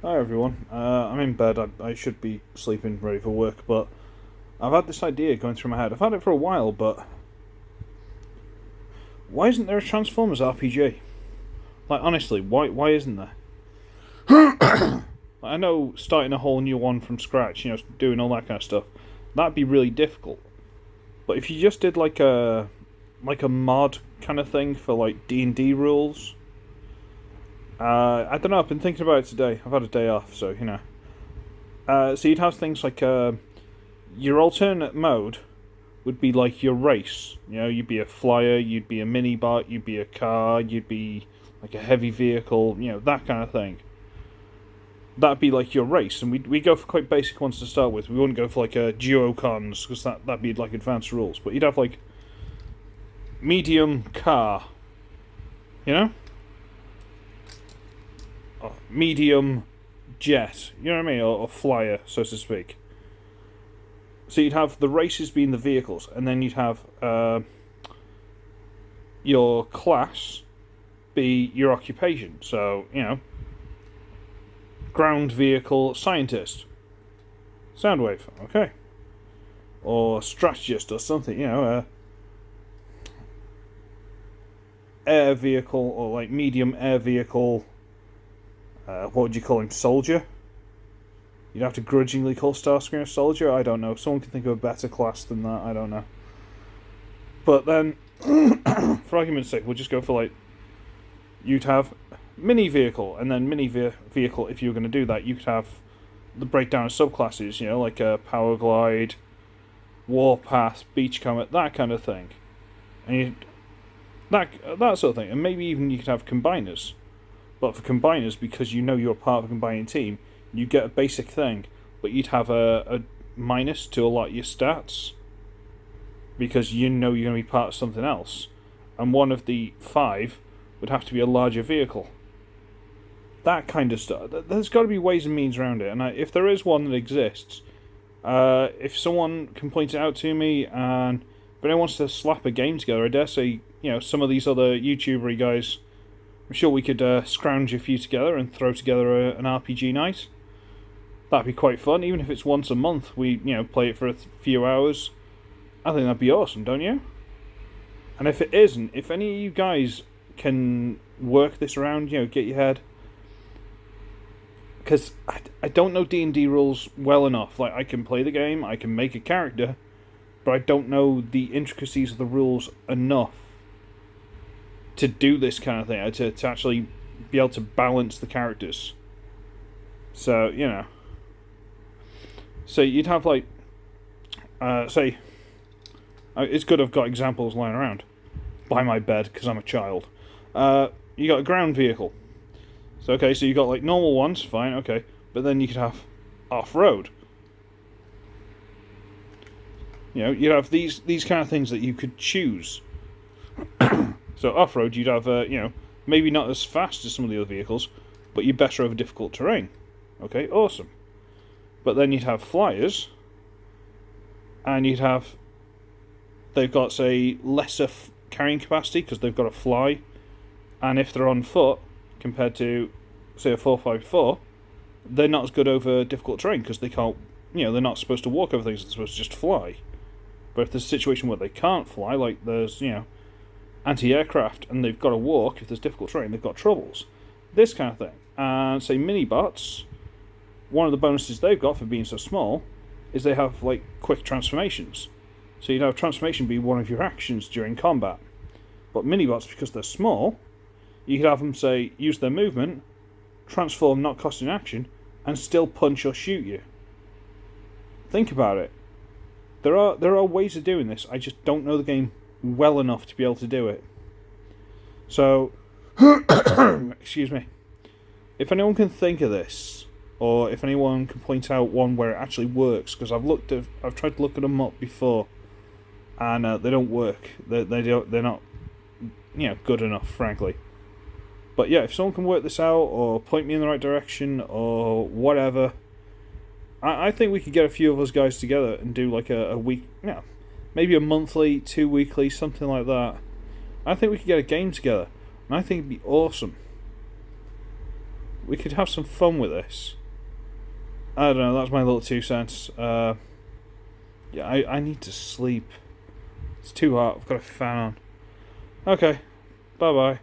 Hi everyone. I'm in bed. I should be sleeping, ready for work, but I've had this idea going through my head. I've had it for a while, but why isn't there a Transformers RPG? Like honestly, why isn't there? I know starting a whole new one from scratch, doing all that kind of stuff, that'd be really difficult. But if you just did like a mod kind of thing for like D&D rules, I don't know. I've been thinking about it today. I've had a day off, so you know. So you'd have things like your alternate mode would be like your race. You'd be a flyer, you'd be a mini bot, you'd be a car, you'd be like a heavy vehicle, that kind of thing. That'd be like your race, and we go for quite basic ones to start with. We wouldn't go for like a duocons because that'd be like advanced rules. But you'd have like medium car, you know, medium jet, you know what I mean, or flyer, so to speak. So you'd have the races being the vehicles, and then you'd have your class be your occupation. So, ground vehicle scientist. Soundwave, okay. Or strategist or something, air vehicle, or like medium air vehicle, what would you call him, soldier? You'd have to grudgingly call Starscream a soldier? I don't know. Someone can think of a better class than that. I don't know. But then, for argument's sake, we'll just go for like, you'd have mini vehicle, and then mini vehicle, if you were going to do that, you could have the breakdown of subclasses, like a power glide, warpath, beach comet, that kind of thing. And that sort of thing. And maybe even you could have combiners. But for combiners, because you're part of a combining team, you get a basic thing, but you'd have a minus to a lot of your stats because you're going to be part of something else. And one of the 5 would have to be a larger vehicle. That kind of stuff. There's got to be ways and means around it. And if there is one that exists, if someone can point it out to me, and if anyone wants to slap a game together, I dare say, some of these other YouTuber guys, I'm sure we could scrounge a few together and throw together an RPG night. That'd be quite fun, even if it's once a month. We, play it for a few hours. I think that'd be awesome, don't you? And if it isn't, if any of you guys can work this around, get your head. Because I don't know D&D rules well enough. Like, I can play the game, I can make a character, but I don't know the intricacies of the rules enough to do this kind of thing, to actually be able to balance the characters. So, So you'd have, like, say, it's good I've got examples lying around by my bed, because I'm a child. You got a ground vehicle. So, okay, so you got, like, normal ones, fine, okay. But then you could have off-road. You'd have these kind of things that you could choose. So off-road, you'd have, maybe not as fast as some of the other vehicles, but you're better over difficult terrain. Okay, awesome. But then you'd have flyers, and they've got, say, lesser carrying capacity because they've got to fly, and if they're on foot, compared to, say, a 4x4, they're not as good over difficult terrain because they can't, they're not supposed to walk over things, they're supposed to just fly. But if there's a situation where they can't fly, like there's, anti-aircraft, and they've got to walk, if there's difficult terrain, they've got troubles. This kind of thing. And, say, mini-bots, one of the bonuses they've got for being so small is they have, like, quick transformations. So you'd have transformation be one of your actions during combat. But mini-bots, because they're small, you could have them, say, use their movement, transform, not costing action, and still punch or shoot you. Think about it. There are ways of doing this. I just don't know the game well enough to be able to do it. So, excuse me. If anyone can think of this, or if anyone can point out one where it actually works, because I've tried to look at them up before, and they don't work. They're not, good enough, frankly. But yeah, if someone can work this out, or point me in the right direction, or whatever, I think we could get a few of us guys together and do like a week, maybe a monthly, 2 weekly, something like that. I think we could get a game together, and I think it'd be awesome. we could have some fun with this. I don't know, that's my little 2 cents. Yeah, I need to sleep. It's too hot, I've got a fan on. Okay, bye-bye.